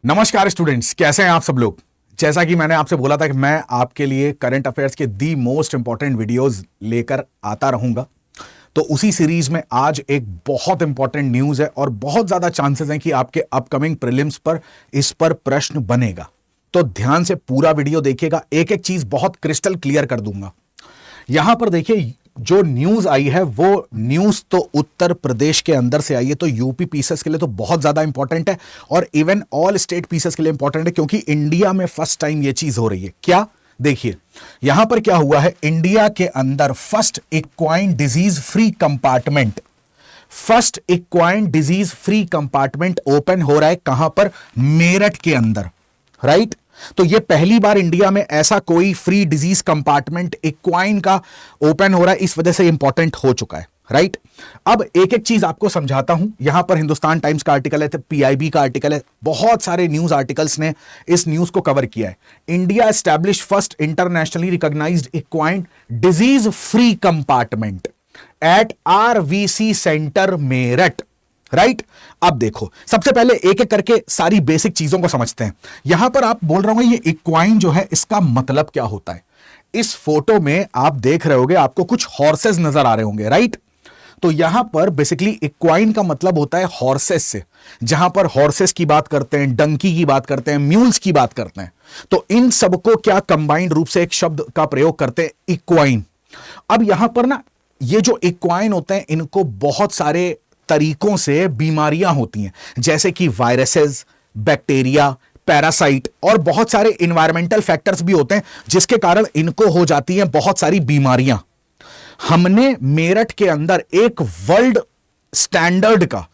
नमस्कार स्टूडेंट्स, कैसे हैं आप सब लोग। जैसा कि मैंने आपसे बोला था कि मैं आपके लिए करंट अफेयर्स के दी मोस्ट इंपॉर्टेंट वीडियोस लेकर आता रहूंगा, तो उसी सीरीज में आज एक बहुत इंपॉर्टेंट न्यूज है और बहुत ज्यादा चांसेस हैं कि आपके अपकमिंग प्रीलिम्स पर इस पर प्रश्न बनेगा। तो ध्यान से पूरा वीडियो देखिएगा, एक एक चीज बहुत क्रिस्टल क्लियर कर दूंगा। यहां पर देखिए, जो न्यूज आई है वो न्यूज तो उत्तर प्रदेश के अंदर से आई है, तो यूपी पीसेस के लिए तो बहुत ज्यादा इंपॉर्टेंट है और इवन ऑल स्टेट पीसेस के लिए इंपॉर्टेंट है, क्योंकि इंडिया में फर्स्ट टाइम ये चीज हो रही है। क्या देखिए, यहां पर क्या हुआ है, इंडिया के अंदर first equine disease free compartment, first equine disease free compartment open हो रहा है। कहां पर? मेरठ के अंदर, राइट। तो यह पहली बार इंडिया में ऐसा कोई फ्री डिजीज कंपार्टमेंट इक्वाइन का ओपन हो रहा है, इस वजह से इंपॉर्टेंट हो चुका है, राइट। अब एक एक चीज आपको समझाता हूं। यहां पर हिंदुस्तान टाइम्स का आर्टिकल है, तो पीआईबी का आर्टिकल है, बहुत सारे न्यूज आर्टिकल्स ने इस न्यूज को कवर किया है। India establish first internationally recognised equine disease free compartment at RVC centre Meerut, right. अब देखो, सबसे पहले एक एक करके सारी बेसिक चीजों को समझते हैं। यहां पर आप बोल रहे होंगे ये इक्वाइन जो है इसका मतलब क्या होता है। इस फोटो में आप देख रहे होंगे, आपको कुछ हॉर्सेस नजर आ रहे होंगे, राइट। तो यहां पर बेसिकली इक्वाइन का मतलब होता है हॉर्सेस से। जहां पर हॉर्सेस की बात करते हैं, डंकी की बात करते हैं, म्यूल्स की बात करते हैं, तो इन सबको क्या कंबाइंड रूप से एक शब्द का प्रयोग करते हैं, इक्वाइन। अब यहां पर ना, ये जो इक्वाइन होते हैं इनको बहुत सारे तरीकों से बीमारियां होती हैं, जैसे कि वायरसेस, बैक्टीरिया, पैरासाइट और बहुत सारे इन्वायरमेंटल फैक्टर्स भी होते हैं, जिसके कारण इनको हो जाती हैं बहुत सारी बीमारियां। हमने मेरठ के अंदर एक वर्ल्ड स्टैंडर्ड का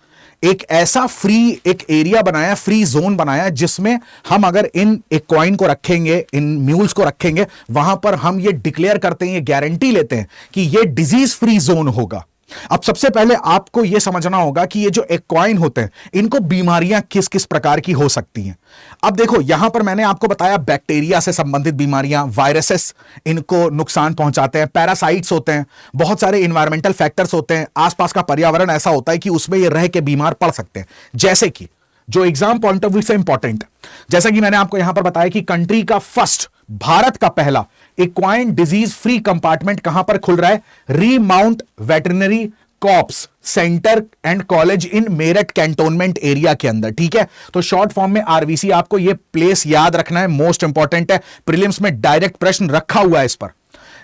एक ऐसा फ्री एक एरिया बनाया, फ्री जोन बनाया, जिसमें हम अगर इन इक्वाइन को रखेंगे, इन म्यूल्स को रखेंगे, वहां पर हम ये डिक्लेयर करते हैं, ये गारंटी लेते हैं कि ये डिजीज फ्री जोन होगा। अब सबसे पहले आपको यह समझना होगा कि ये जो इक्वाइन होते हैं इनको बीमारियां किस किस प्रकार की हो सकती हैं। अब देखो, यहां पर मैंने आपको बताया बैक्टीरिया से संबंधित बीमारियां, वायरसेस इनको नुकसान पहुंचाते हैं, पैरासाइट्स होते हैं, बहुत सारे इन्वायरमेंटल फैक्टर्स होते हैं, आसपास का पर्यावरण ऐसा होता है कि उसमें ये रह के बीमार पड़ सकते हैं। जैसे कि जो एग्जाम पॉइंट ऑफ व्यू से इंपॉर्टेंट, जैसा कि मैंने आपको यहां पर बताया कि कंट्री का फर्स्ट, भारत का पहला इक्वाइन डिजीज फ्री कंपार्टमेंट कहां पर खुल रहा है, remount veterinary corps centre and college in Meerut cantonment area के अंदर, ठीक है। तो शॉर्ट फॉर्म में आरवीसी, आपको यह प्लेस याद रखना है, मोस्ट इंपॉर्टेंट है, प्रीलिम्स में डायरेक्ट प्रश्न रखा हुआ है इस पर।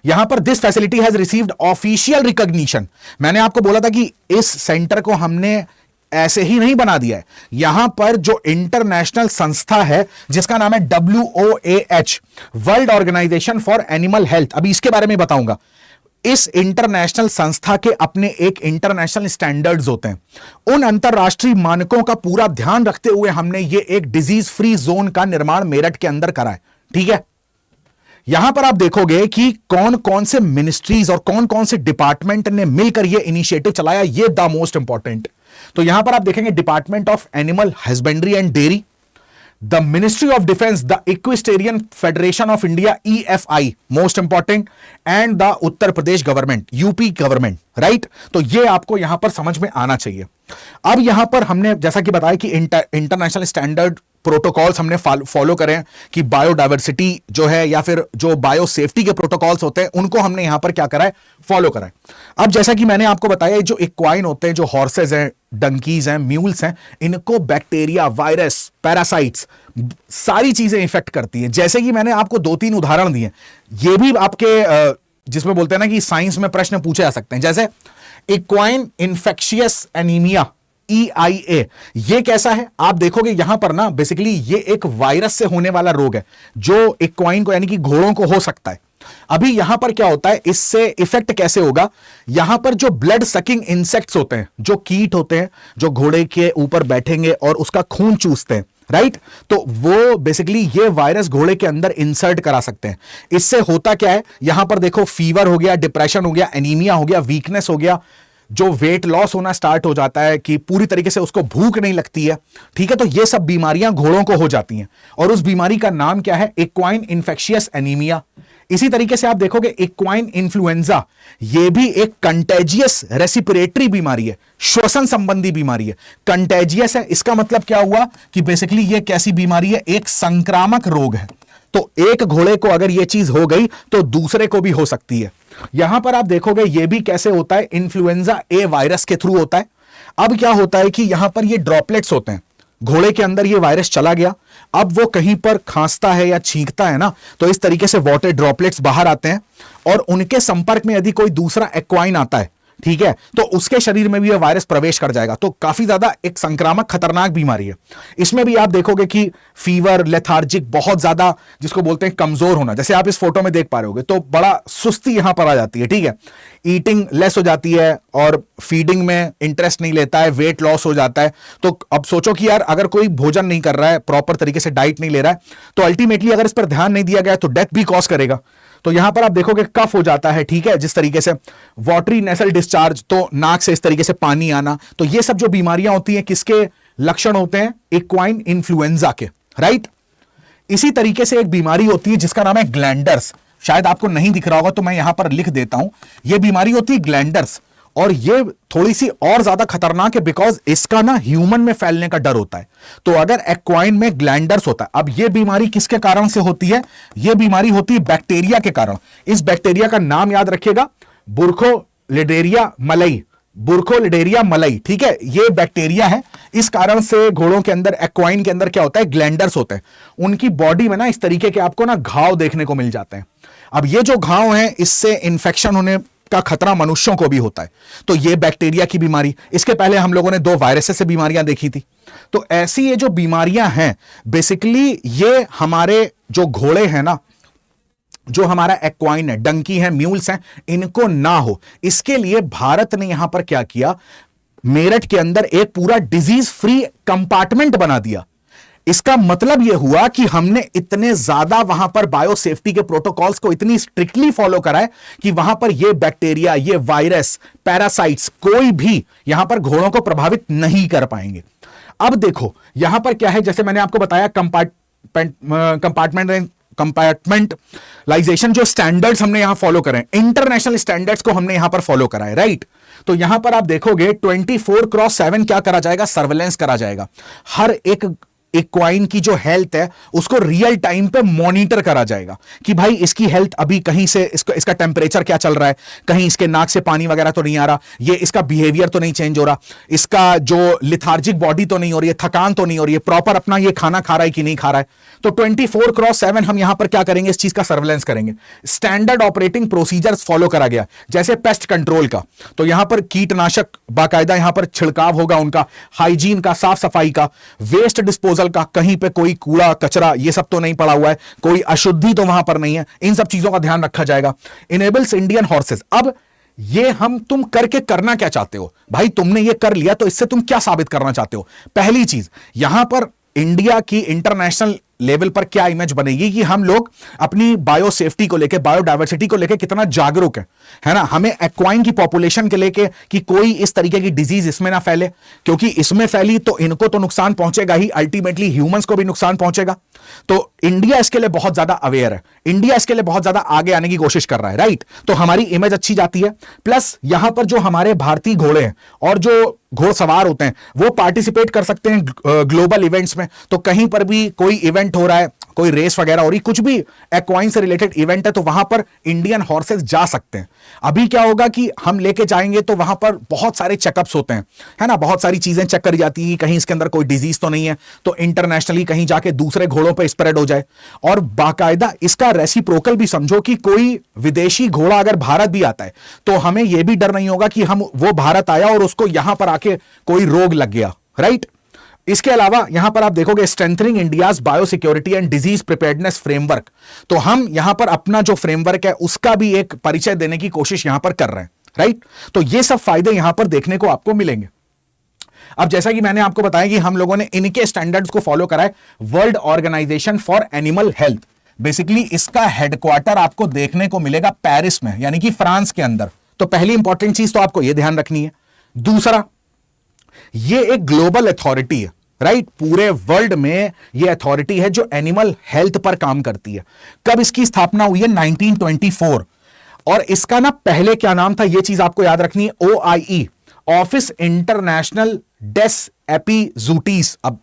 यहां पर this facility has received official recognition. मैंने आपको बोला था कि इस सेंटर को हमने ऐसे ही नहीं बना दिया है, यहां पर जो इंटरनेशनल संस्था है जिसका नाम है WOAH, world organisation for animal health, अभी इसके बारे में बताऊंगा। इस इंटरनेशनल संस्था के अपने एक इंटरनेशनल स्टैंडर्ड्स होते हैं। उन अंतरराष्ट्रीय मानकों का पूरा ध्यान रखते हुए हमने ये एक डिजीज फ्री जोन का निर्माण मेरठ के अंदर करा है, ठीक है। यहां पर आप देखोगे कि कौन कौन से मिनिस्ट्रीज और कौन कौन से डिपार्टमेंट ने मिलकर यह इनिशिएटिव चलाया, यह द मोस्ट इंपॉर्टेंट। तो यहां पर आप देखेंगे department of animal husbandry and dairy, the ministry of defence, the equestrian federation of India EFI, most important, and the Uttar Pradesh government, UP government, right. तो ये आपको यहां पर समझ में आना चाहिए। अब यहां पर हमने जैसा कि बताया कि इंटरनेशनल स्टैंडर्ड प्रोटोकॉल्स हमने फॉलो करें कि बायोडाइवर्सिटी जो है या फिर जो बायो सेफ्टी के प्रोटोकॉल्स होते हैं उनको हमने यहां पर क्या करा है, फॉलो करा है। अब जैसा कि मैंने आपको बताया, जो इक्वाइन होते हैं, जो हॉर्सेज हैं, डंकीज हैं, म्यूल्स हैं, इनको बैक्टीरिया, वायरस, पैरासाइट्स सारी चीजें इफेक्ट करती हैं। जैसे कि मैंने आपको 2-3 उदाहरण दिए, ये भी आपके जिसमें बोलते हैं ना कि साइंस में प्रश्न पूछे जा सकते हैं, जैसे इक्वाइन इन्फेक्शियस एनीमिया EIA, ये कैसा है। आप देखोगे यहां पर ना, बेसिकली ये एक वायरस से होने वाला रोग है जो इक्वाइन को यानी कि घोड़ों को हो सकता है। अभी यहां पर क्या होता है, इससे इफेक्ट कैसे होगा, यहां पर जो ब्लड सकिंग इंसेक्ट्स होते हैं, जो कीट होते हैं, जो घोड़े के ऊपर बैठेंगे और उसका खून चूसते हैं, राइट। तो वो बेसिकली ये वायरस घोड़े के अंदर इंसर्ट करा सकते हैं। इससे होता क्या है, यहां पर देखो फीवर हो गया, डिप्रेशन हो गया, एनीमिया हो गया, वीकनेस हो गया, जो वेट लॉस होना स्टार्ट हो जाता है कि पूरी तरीके से उसको भूख नहीं लगती है, ठीक है। तो ये सब बीमारियां घोड़ों को हो जाती हैं और उस बीमारी का नाम क्या है, इक्वाइन इन्फेक्शियस एनीमिया। इसी तरीके से आप देखोगे इक्वाइन इन्फ्लुएंजा, यह भी एक कंटेजियस रेस्पिरेटरी बीमारी है, श्वसन संबंधी बीमारी है। कंटेजियस है, इसका मतलब क्या हुआ कि बेसिकली यह कैसी बीमारी है, एक संक्रामक रोग है। तो एक घोड़े को अगर यह चीज हो गई तो दूसरे को भी हो सकती है। यहां पर आप देखोगे यह भी कैसे होता है, इन्फ्लुएंजा ए वायरस के थ्रू होता है। अब क्या होता है कि यहां पर ये ड्रॉपलेट्स होते हैं, घोड़े के अंदर ये वायरस चला गया, अब वो कहीं पर खांसता है या छींकता है ना, तो इस तरीके से वाटर ड्रॉपलेट्स बाहर आते हैं और उनके संपर्क में यदि कोई दूसरा एक्वाइन आता है, ठीक है, तो उसके शरीर में भी यह वायरस प्रवेश कर जाएगा। तो काफी ज्यादा एक संक्रामक खतरनाक बीमारी है। इसमें भी आप देखोगे कि फीवर, लेथार्जिक, बहुत ज्यादा जिसको बोलते हैं कमजोर होना, जैसे आप इस फोटो में देख पा रहे होगे, तो बड़ा सुस्ती यहां पर आ जाती है, ठीक है, ईटिंग लेस हो जाती है और फीडिंग में इंटरेस्ट नहीं लेता है, वेट लॉस हो जाता है। तो अब सोचो कि यार अगर कोई भोजन नहीं कर रहा है, प्रॉपर तरीके से डाइट नहीं ले रहा है, तो अल्टीमेटली अगर इस पर ध्यान नहीं दिया गया तो डेथ भी कॉज करेगा। तो यहां पर आप देखोगे कफ हो जाता है, ठीक है, जिस तरीके से वाटरी नेसल डिस्चार्ज, तो नाक से इस तरीके से पानी आना, तो ये सब जो बीमारियां होती हैं किसके लक्षण होते हैं, इक्वाइन इन्फ्लुएंजा के, राइट। इसी तरीके से एक बीमारी होती है जिसका नाम है ग्लैंडर्स, शायद आपको नहीं दिख रहा होगा तो मैं यहां पर लिख देता हूं। यह बीमारी होती है ग्लैंडर्स, और ये थोड़ी सी और ज्यादा खतरनाक है बिकॉज इसका ना ह्यूमन में फैलने का डर होता है। तो अगर एक्वाइन में ग्लैंडर्स होता है, अब ये बीमारी किसके कारण से होती है, ये बीमारी होती है बैक्टीरिया के कारण। इस बैक्टीरिया का नाम याद रखिएगा, बुर्खोलिडेरिया मलई, बुर्खोलिडेरिया मलई, ठीक है, ये बैक्टीरिया है। इस कारण से घोड़ों के अंदर, एक्वाइन के अंदर क्या होता है, ग्लैंडर्स होते हैं। उनकी बॉडी में ना इस तरीके के आपको ना घाव देखने को मिल जाते हैं। अब ये जो घाव हैं, इससे इंफेक्शन होने का खतरा मनुष्यों को भी होता है। तो ये बैक्टीरिया की बीमारी, इसके पहले हम लोगों ने 2 वायरसेस से बीमारियां देखी थी। तो ऐसी ये जो बीमारियां हैं, बेसिकली ये हमारे जो घोड़े हैं ना, जो हमारा एक्वाइन है, डंकी है, म्यूल्स हैं, इनको ना हो, इसके लिए भारत ने यहां पर क्या किया, मेरठ के अंदर एक पूरा डिजीज फ्री कंपार्टमेंट बना दिया। इसका मतलब यह हुआ कि हमने इतने ज्यादा वहां पर बायोसेफ्टी के प्रोटोकॉल्स को इतनी स्ट्रिक्टली फॉलो करा है कि वहां पर यह बैक्टीरिया, ये वायरस, पैरासाइट्स कोई भी यहां पर घोड़ों को प्रभावित नहीं कर पाएंगे। अब देखो यहां पर क्या है, जैसे मैंने आपको बताया कंपार्टमेंटलाइजेशन, जो स्टैंडर्ड्स हमने यहां फॉलो करें, इंटरनेशनल स्टैंडर्ड्स को हमने यहां पर फॉलो करा है, राइट। तो यहां पर आप देखोगे 24/7 क्या करा जाएगा, सर्वेलेंस करा जाएगा। हर एक इक्वाइन की जो हेल्थ है उसको रियल टाइम पे मॉनिटर करा जाएगा कि भाई इसकी हेल्थ अभी कहीं से इसका टेम्परेचर क्या चल रहा है, कहीं इसके नाक से पानी वगैरह तो नहीं आ रहा, ये इसका बिहेवियर तो नहीं चेंज हो रहा, इसका जो लिथार्जिक बॉडी तो नहीं हो रही है, थकान तो नहीं हो रही है, प्रॉपर अपना ये खाना खा रहा है कि नहीं खा रहा है। तो 24/7 हम यहां पर क्या करेंगे, इस चीज का सर्वेलेंस करेंगे। स्टैंडर्ड ऑपरेटिंग प्रोसीजर्स फॉलो करा गया, जैसे पेस्ट कंट्रोल का, तो यहां पर कीटनाशक बाकायदा यहां पर छिड़काव होगा, उनका हाइजीन का, साफ सफाई का, वेस्ट डिस्पोजल का, कहीं पे कोई कूड़ा कचरा ये सब तो नहीं पड़ा हुआ है, कोई अशुद्धि तो वहां पर नहीं है, इन सब चीजों का ध्यान रखा जाएगा। इनेबल्स इंडियन हॉर्सेस, अब ये हम तुम करके करना क्या चाहते हो भाई, तुमने ये कर लिया तो इससे तुम क्या साबित करना चाहते हो। पहली चीज, यहां पर इंडिया की इंटरनेशनल लेवल पर क्या इमेज बनेगी कि हम लोग अपनी बायोसेफ्टी को लेके, बायोडायवर्सिटी को लेके कितना जागरूक है ना। हमें एक्वाइन की पॉपुलेशन के लेके कि कोई इस तरीके की डिजीज इसमें ना फैले, क्योंकि इसमें फैली तो इनको तो नुकसान पहुंचेगा ही, अल्टीमेटली ह्यूमंस को भी नुकसान पहुंचेगा। तो इंडिया इसके लिए बहुत ज्यादा अवेयर है, इंडिया इसके लिए बहुत ज्यादा आगे आने की कोशिश कर रहा है, राइट। तो हमारी इमेज अच्छी जाती है, प्लस यहां पर जो हमारे भारतीय घोड़े हैं और जो घोड़सवार होते हैं वो पार्टिसिपेट कर सकते हैं ग्लोबल इवेंट्स में। तो कहीं पर भी कोई इवेंट हो रहा है, कोई रेस वगैरह हो रही, कुछ भी एक्वाइन से रिलेटेड इवेंट है, तो वहां पर इंडियन हॉर्सेस जा सकते हैं। अभी क्या होगा कि हम लेके जाएंगे तो वहां पर बहुत सारे चेकअप्स होते हैं, है ना, बहुत सारी चीजें चेक करी जाती है, कहीं इसके अंदर कोई डिजीज तो नहीं है, तो इंटरनेशनली कहीं जाके दूसरे घोड़ों पे स्प्रेड हो जाए। और बाकायदा इसका रेसिप्रोकल भी समझो कि कोई विदेशी घोड़ा अगर भारत भी आता है तो हमें यह भी डर नहीं होगा कि वो भारत आया और उसको यहां पर आके कोई रोग लग गया, राइट। इसके अलावा यहां पर आप देखोगे strengthening India's biosecurity and disease preparedness framework, तो हम यहां पर अपना जो फ्रेमवर्क है उसका भी एक परिचय देने की कोशिश यहां पर कर रहे हैं, राइट। तो ये सब फायदे यहां पर देखने को आपको मिलेंगे। अब जैसा कि मैंने आपको बताया कि हम लोगों ने इनके स्टैंडर्ड्स को फॉलो करा है, world organisation for animal health, basically इसका हेडक्वार्टर आपको देखने को मिलेगा पेरिस में, यानी कि फ्रांस के अंदर। तो पहली इंपॉर्टेंट चीज तो आपको यह ध्यान रखनी है। दूसरा, ये एक ग्लोबल अथॉरिटी है, राइट, पूरे वर्ल्ड में ये अथॉरिटी है जो एनिमल हेल्थ पर काम करती है। कब इसकी स्थापना हुई है? 1924। और इसका ना पहले क्या नाम था, ये चीज आपको याद रखनी है, OIE, ऑफिस इंटरनेशनल डेस एपिजूटीज। अब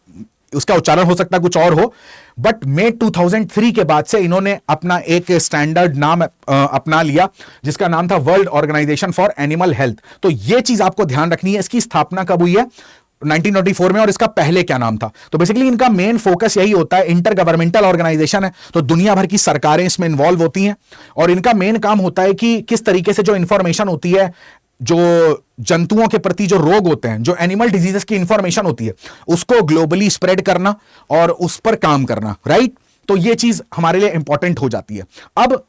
उसका उच्चारण हो सकता है कुछ और हो, बट मई 2003 के बाद से इन्होंने अपना एक स्टैंडर्ड नाम अपना लिया जिसका नाम था world organisation for animal health. तो यह चीज आपको ध्यान रखनी है, इसकी स्थापना कब हुई है? 1924 में। और इसका पहले क्या नाम था? तो बेसिकली इनका मेन फोकस यही होता है, इंटर गवर्नमेंटल ऑर्गेनाइजेशन है, तो दुनिया भर की सरकारें इसमें इन्वॉल्व होती हैं, और इनका मेन काम होता है कि किस तरीके से जो इंफॉर्मेशन होती है, जो जंतुओं के प्रति जो रोग होते हैं, जो एनिमल डिजीजेस की इंफॉर्मेशन होती है, उसको ग्लोबली स्प्रेड करना और उस पर काम करना, राइट। तो ये चीज हमारे लिए इंपॉर्टेंट हो जाती है। अब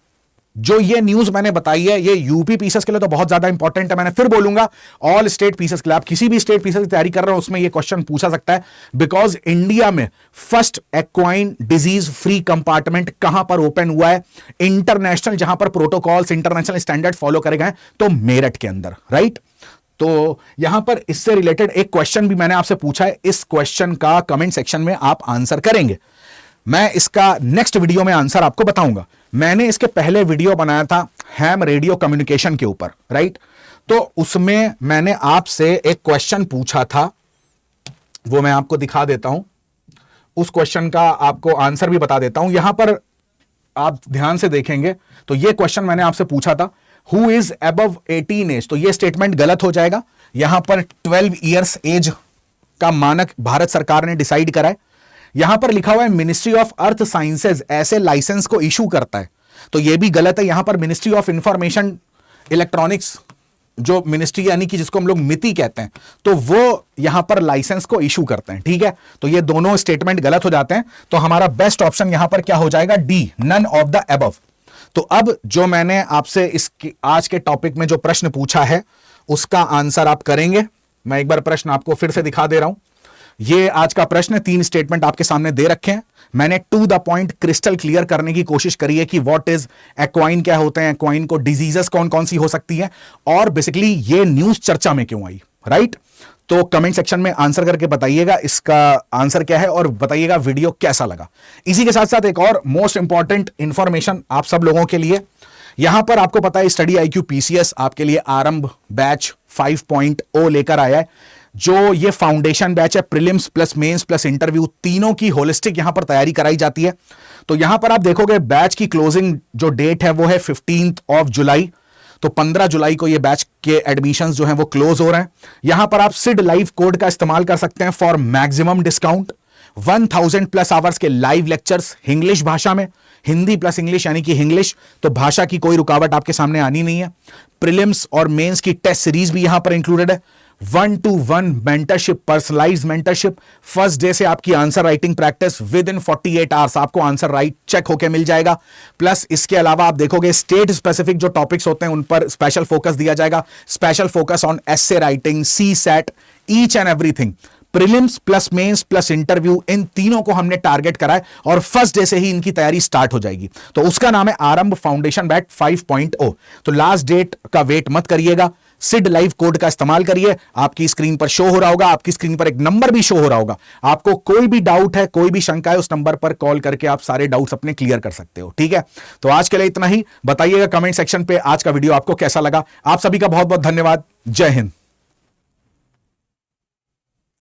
जो ये न्यूज मैंने बताई है, ये यूपी पीसेस के लिए तो बहुत ज्यादा इंपॉर्टेंट है। मैंने फिर बोलूंगा, ऑल स्टेट पीसेस के लिए, आप किसी भी स्टेट पीसेस की तैयारी कर रहे हो उसमें ये क्वेश्चन पूछा सकता है, बिकॉज इंडिया में फर्स्ट एक्वाइन डिजीज फ्री कंपार्टमेंट कहां पर ओपन हुआ है? इंटरनेशनल, जहां पर प्रोटोकॉल्स, इंटरनेशनल स्टैंडर्ड फॉलो करे गए, तो मेरठ के अंदर, राइट। तो यहां पर इससे रिलेटेड एक क्वेश्चन भी मैंने आपसे पूछा है, इस क्वेश्चन का कमेंट सेक्शन में आप आंसर करेंगे। मैं इसका नेक्स्ट वीडियो में आंसर आपको बताऊंगा। मैंने इसके पहले वीडियो बनाया था हैम रेडियो कम्युनिकेशन के ऊपर, राइट। तो उसमें मैंने आपसे एक क्वेश्चन पूछा था, वो मैं आपको दिखा देता हूं, उस क्वेश्चन का आपको आंसर भी बता देता हूं। यहां पर आप ध्यान से देखेंगे तो ये क्वेश्चन मैंने आपसे पूछा था, हु इज अबव 18 एज? तो ये स्टेटमेंट गलत हो जाएगा। यहां पर 12 ईयर्स एज का मानक भारत सरकार ने डिसाइड करा है। यहां पर लिखा हुआ है मिनिस्ट्री ऑफ अर्थ साइंसेज ऐसे लाइसेंस को इशू करता है, तो यह भी गलत है। यहां पर मिनिस्ट्री ऑफ इंफॉर्मेशन इलेक्ट्रॉनिक्स, जो मिनिस्ट्री यानी कि जिसको हम लोग मिति कहते हैं, तो वो यहां पर लाइसेंस को इशू करते हैं, ठीक है। तो ये दोनों स्टेटमेंट गलत हो जाते हैं। तो हमारा बेस्ट ऑप्शन यहां पर क्या हो जाएगा? D, none of the above. तो अब जो मैंने आपसे इस आज के टॉपिक में जो प्रश्न पूछा है उसका आंसर आप करेंगे। मैं एक बार प्रश्न आपको फिर से दिखा दे रहा हूं। ये आज का प्रश्न, 3 स्टेटमेंट आपके सामने दे रखे हैं। मैंने to the point crystal clear करने की कोशिश करी है कि व्हाट इज एक्वाइन, क्या होते हैं एक्वाइन को, डिजीजेस कौन कौन सी हो सकती है, और बेसिकली ये न्यूज चर्चा में क्यों आई, राइट। तो कमेंट सेक्शन में आंसर करके बताइएगा इसका आंसर क्या है, और बताइएगा वीडियो कैसा लगा। इसी के साथ साथ एक और मोस्ट इंपॉर्टेंट इंफॉर्मेशन आप सब लोगों के लिए, यहां पर आपको पता है स्टडी IQ PCS आपके लिए आरंभ बैच 5.0 लेकर आया है। जो ये फाउंडेशन बैच है, prelims plus mains plus interview, तीनों की होलिस्टिक यहां पर तैयारी कराई जाती है। तो यहां पर आप देखोगे बैच की क्लोजिंग जो डेट है वो है 15 जुलाई। तो 15 जुलाई को ये बैच के एडमिशंस जो हैं वो क्लोज हो रहे हैं। यहां पर आप सिड लाइव कोड का इस्तेमाल कर सकते हैं for maximum discount. 1000 plus hours के लाइव लेक्चर्स इंग्लिश भाषा में, हिंदी प्लस इंग्लिश यानी कि इंग्लिश, तो भाषा की कोई रुकावट आपके सामने आनी नहीं है। प्रीलिम्स और मेंस की टेस्ट सीरीज भी यहां पर इंक्लूडेड है। 1-to-1 mentorship, personalised mentorship, first day से आपकी answer writing practice, with in 48 hours आपको आंसर राइट चेक होके मिल जाएगा। प्लस इसके अलावा आप देखोगे स्टेट स्पेसिफिक जो टॉपिक्स होते हैं उन पर स्पेशल फोकस दिया जाएगा। Special focus on essay writing, CSAT, each and everything. Prelims plus mains plus interview, इन तीनों को हमने टारगेट करा है और फर्स्ट डे से ही इनकी तैयारी स्टार्ट हो जाएगी। तो उसका नाम है आरंभ फाउंडेशन बैच 5.0। तो लास्ट डेट का वेट मत करिएगा, सिड लाइव कोड का इस्तेमाल करिए। आपकी स्क्रीन पर शो हो रहा होगा, आपकी स्क्रीन पर एक नंबर भी शो हो रहा होगा। आपको कोई भी डाउट है, कोई भी शंका है, उस नंबर पर कॉल करके आप सारे डाउट्स अपने क्लियर कर सकते हो, ठीक है। तो आज के लिए इतना ही। बताइएगा कमेंट सेक्शन पे आज का वीडियो आपको कैसा लगा। आप सभी का बहुत बहुत धन्यवाद। जय हिंद।